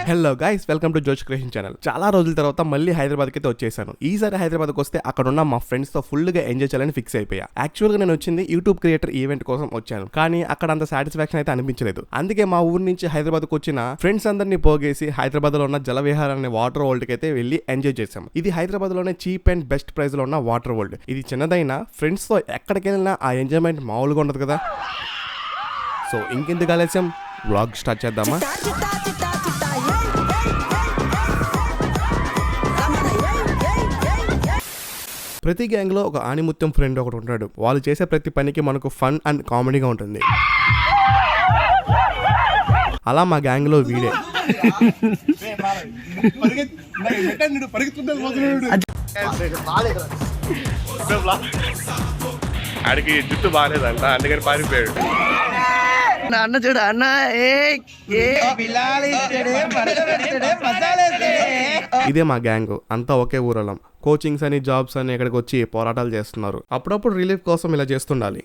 Hello guys, welcome to జోష్ creation channel. చాలా రోజుల తర్వాత మళ్ళీ హైదరాబాద్ కి అయితే వచ్చేసాను. ఈసారి హైదరాబాద్ కి వస్తే అక్కడ ఉన్న మా ఫ్రెండ్స్ తో ఫుల్ గా ఎంజాయ్ చేయాలని ఫిక్స్ అయిపోయా. యాక్చువల్ గా నేను వచ్చింది యూట్యూబ్ క్రియేటర్ ఈవెంట్ కోసం వచ్చాను, కానీ అక్కడ అంత సాటిస్ఫాక్షన్ అయితే అనిపించలేదు. అందుకే మా ఊరు నుంచి హైదరాబాద్ కు వచ్చిన ఫ్రెండ్స్ అందరినీ పోగేసి హైదరాబాద్ లో ఉన్న జలవిహార్ అనే వాటర్ వరల్డ్ కి అయితే వెళ్ళి ఎంజాయ్ చేసాం. ఇది హైదరాబాద్ లోనే చీప్ అండ్ బెస్ట్ ప్రైస్ లో ఉన్న వాటర్ వరల్డ్. ఇది చిన్నదైనా ఫ్రెండ్స్ తో ఎక్కడికి వెళ్ళినా ఆ ఎంజాయ్మెంట్ మామూలుగా ఉండదు కదా. సో ఇంకెందుకు ఆలస్యం, వ్లాగ్ స్టార్ట్ చేద్దామా? ప్రతి గ్యాంగ్ లో ఒక ఆణిముత్యం ఫ్రెండ్ ఒకటి ఉంటాడు. వాళ్ళు చేసే ప్రతి పనికి మనకు ఫన్ అండ్ కామెడీగా ఉంటుంది. అలా మా గ్యాంగ్ లో వీడే. ఆడికి జుట్టు బాగాలేదంట, అందుకని పారిపోయాడు. అన్న చూడు అన్న, ఇదే మా గ్యాంగ్. అంతా ఒకే ఊరలం. కోచింగ్స్ అని జాబ్స్ అని ఇక్కడికి వచ్చి పోరాటాలు చేస్తున్నారు. అప్పుడప్పుడు రిలీఫ్ కోసం ఇలా చేస్తుండాలి.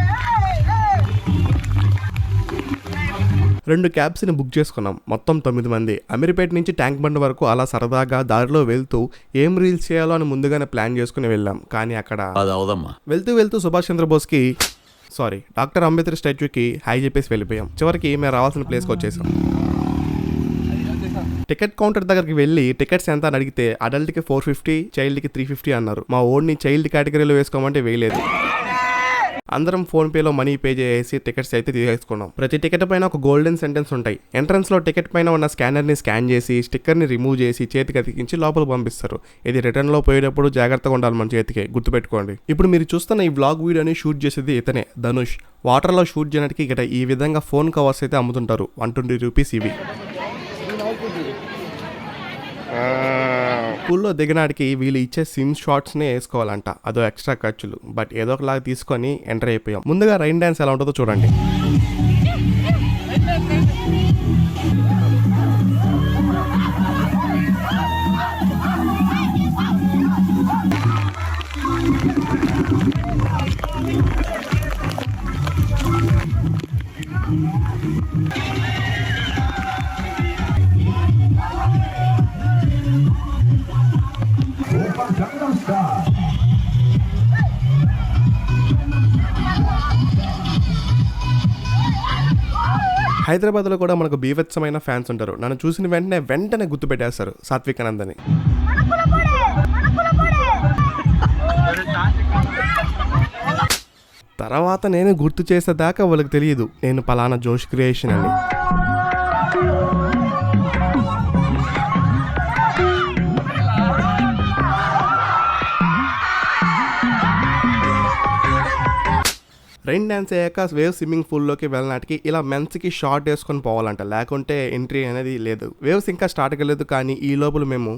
2 క్యాబ్స్ ని బుక్ చేసుకున్నాం. మొత్తం 9 మంది. అమీర్పేట నుంచి ట్యాంక్ బండ్ వరకు అలా సరదాగా దారిలో వెళ్తూ ఏం రీల్స్ చేయాలో అని ముందుగానే ప్లాన్ చేసుకుని వెళ్ళాం. కానీ అక్కడ వెళ్తూ సుభాష్ చంద్రబోస్ కి డాక్టర్ అంబేద్కర్ స్టాచ్యూకి హై చెప్పేసి వెళ్ళిపోయాం. చివరికి మేము రావాల్సిన ప్లేస్కి వచ్చేసాం. టికెట్ కౌంటర్ దగ్గరికి వెళ్ళి టికెట్స్ ఎంత అని అడిగితే అడల్ట్కి 450, చైల్డ్కి 350 అన్నారు. మా ఓడిని చైల్డ్ కేటగిరీలో వేసుకోమంటే వేయలేదు. అందరం ఫోన్ పేలో మనీ పే చేసి టికెట్స్ అయితే తీసేసుకున్నాం. ప్రతి టికెట్ పైన ఒక గోల్డెన్ సెంటెన్స్ ఉంటాయి. ఎంట్రన్స్ లో టికెట్ పైన ఉన్న స్కానర్ ని స్కాన్ చేసి స్టిక్కర్ ని రిమూవ్ చేసి చేతికి అతికించి లోపల పంపిస్తారు. ఇది రిటర్న్ లో పోయేటప్పుడు జాగ్రత్తగా ఉండాలి మన చేతికి, గుర్తుపెట్టుకోండి. ఇప్పుడు మీరు చూస్తున్న ఈ వ్లాగ్ వీడియోని షూట్ చేసేది ఇతనే, ధనుష్. వాటర్ లో షూట్ చేయడానికి ఇక్కడ ఈ విధంగా ఫోన్ కవర్స్ అయితే అమ్ముతుంటారు. 120 రూపీస్ ఇవి. స్కూల్లో దిగడానికి వీళ్ళు ఇచ్చే సిమ్ షాట్స్ నే వేసుకోవాలంట. అదో ఎక్స్ట్రా ఖర్చులు. బట్ ఏదో ఒకలాగా తీసుకొని ఎంటర్ అయిపోయాం. ముందుగా రైన్ డాన్స్ ఎలా ఉంటుందో చూడండి. హైదరాబాద్ లో కూడా మనకు బీభత్సమైన ఫ్యాన్స్ ఉంటారు. నన్ను చూసిన వెంటనే గుర్తు పెట్టేస్తారు, సాత్విక్ ఆనంద్ అని. తర్వాత నేను గుర్తు చేసేదాకా వాళ్ళకి తెలియదు నేను పలానా జోష్ క్రియేషన్ అని. రైన్ డాన్స్ అయ్యాక వేవ్ స్విమ్మింగ్ పూల్లోకి వెళ్ళడానికి ఇలా మెన్స్కి షార్ట్ వేసుకొని పోవాలంట, లేకుంటే ఎంట్రీ అనేది లేదు. వేవ్స్ ఇంకా స్టార్ట్ అవ్వలేదు, కానీ ఈ లోపల మేము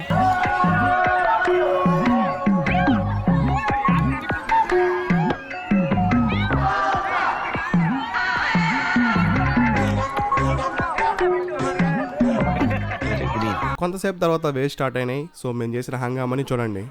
కొంతసేపు తర్వాత వేవ్ స్టార్ట్ అయినాయి. సో మేము చేసిన హంగామని చూడండి.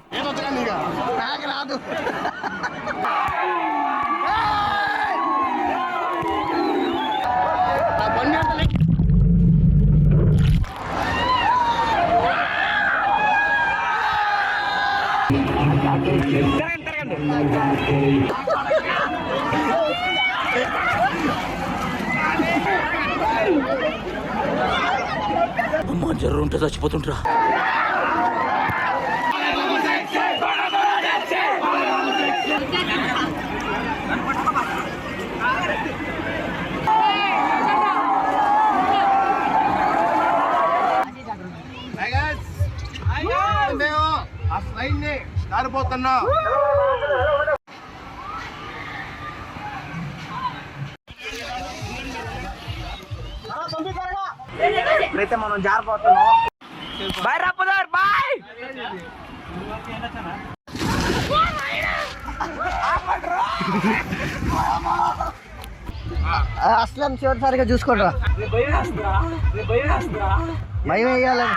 అమ్మా జర్రు ఉంటే చచ్చిపోతుంటరా. ఇప్పుడైతే మనం జారిపోతున్నాం. బాయ్ రాపుదార్, బాయ్. అస్లం చివరిసారిగా చూసుకోండి. భయం వేయాలని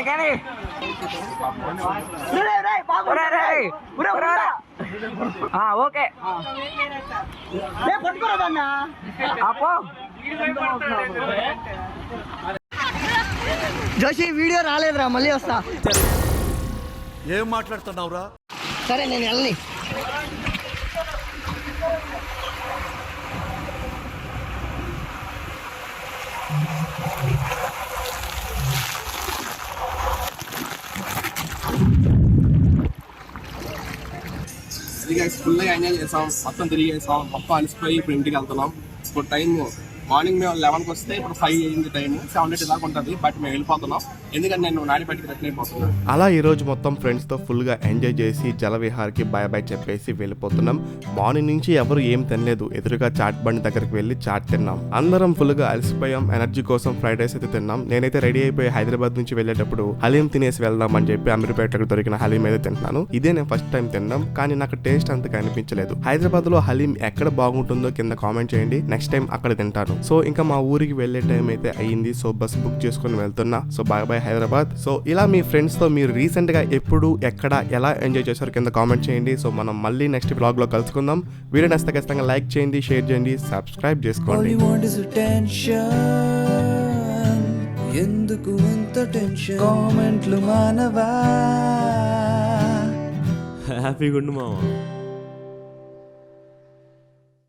కానీ ఓకే అపో జోషి వీడియో రాలేదురా, మళ్ళీ వస్తా. ఏం మాట్లాడుతున్నావురా? సరే నేను వెళ్ళని. ఫుల్గా ఎంజాయ్ చేసాం, మొత్తం తిరిగేసాం, మొత్తం అలసిపోయి ఇప్పుడు ఇంటికి వెళ్తున్నాం. ఇప్పుడు టైం మార్నింగ్ మేము 11కి వస్తే ఇప్పుడు 5 అయింది. టైం 7 దాకా ఉంటుంది. బట్ మేము వెళ్ళిపోతున్నాం ఎందుకంటే నేను నాడిపేటకి రిటర్న్ అయిపోతున్నాను. అలా ఈ రోజు మొత్తం ఫ్రెండ్స్ తో ఫుల్ గా ఎంజాయ్ చేసి జలవిహార్కి బాయ్ బాయ్ చెప్పేసి వెళ్ళిపోతున్నాం. మార్నింగ్ నుంచి ఎవరు ఏం తినలేదు, ఎదురుగా చాట్ బండి దగ్గరికి వెళ్ళి చాట్ తిన్నాం. అందరం ఫుల్ గా అలసిపోయాం. ఎనర్జీ కోసం ఫ్రైడ్ రైస్ అయితే తిన్నాం. నేనైతే రెడీ అయిపోయి హైదరాబాద్ నుంచి వెళ్ళేటప్పుడు హలీం తినేసి వెళ్దాం అని చెప్పి అమీర్పేటకు దొరికిన హలీం అయితే తింటున్నాను. ఇదే నేను ఫస్ట్ టైం తిన్నాం, కానీ నాకు టేస్ట్ అంతగా అనిపించలేదు. హైదరాబాద్ లో హలీం ఎక్కడ బాగుంటుందో కింద కామెంట్ చేయండి, నెక్స్ట్ టైం అక్కడ తింటాను. సో ఇంకా మా ఊరికి వెళ్ళే టైం అయితే అయ్యింది. సో బస్ బుక్ చేసుకుని వెళ్తున్నా. So bye bye Hyderabad. So ఇలా మీ ఫ్రెండ్స్ తో మీరు రీసెంట్ గా ఎప్పుడు ఎక్కడ ఎలా ఎంజాయ్ చేశారు కింద కామెంట్ చేయండి. సో మనం మళ్ళీ నెక్స్ట్ బ్లాగ్ లో కలుసుకుందాం. వీడియో నచ్చితే ఖచ్చితంగా లైక్ చేయండి, షేర్ చేయండి, సబ్స్క్రైబ్ చేసుకోండి. ఎందుకు ఇంత టెన్షన్? కామెంట్లు మానవా, హ్యాపీగా ఉండు మావా.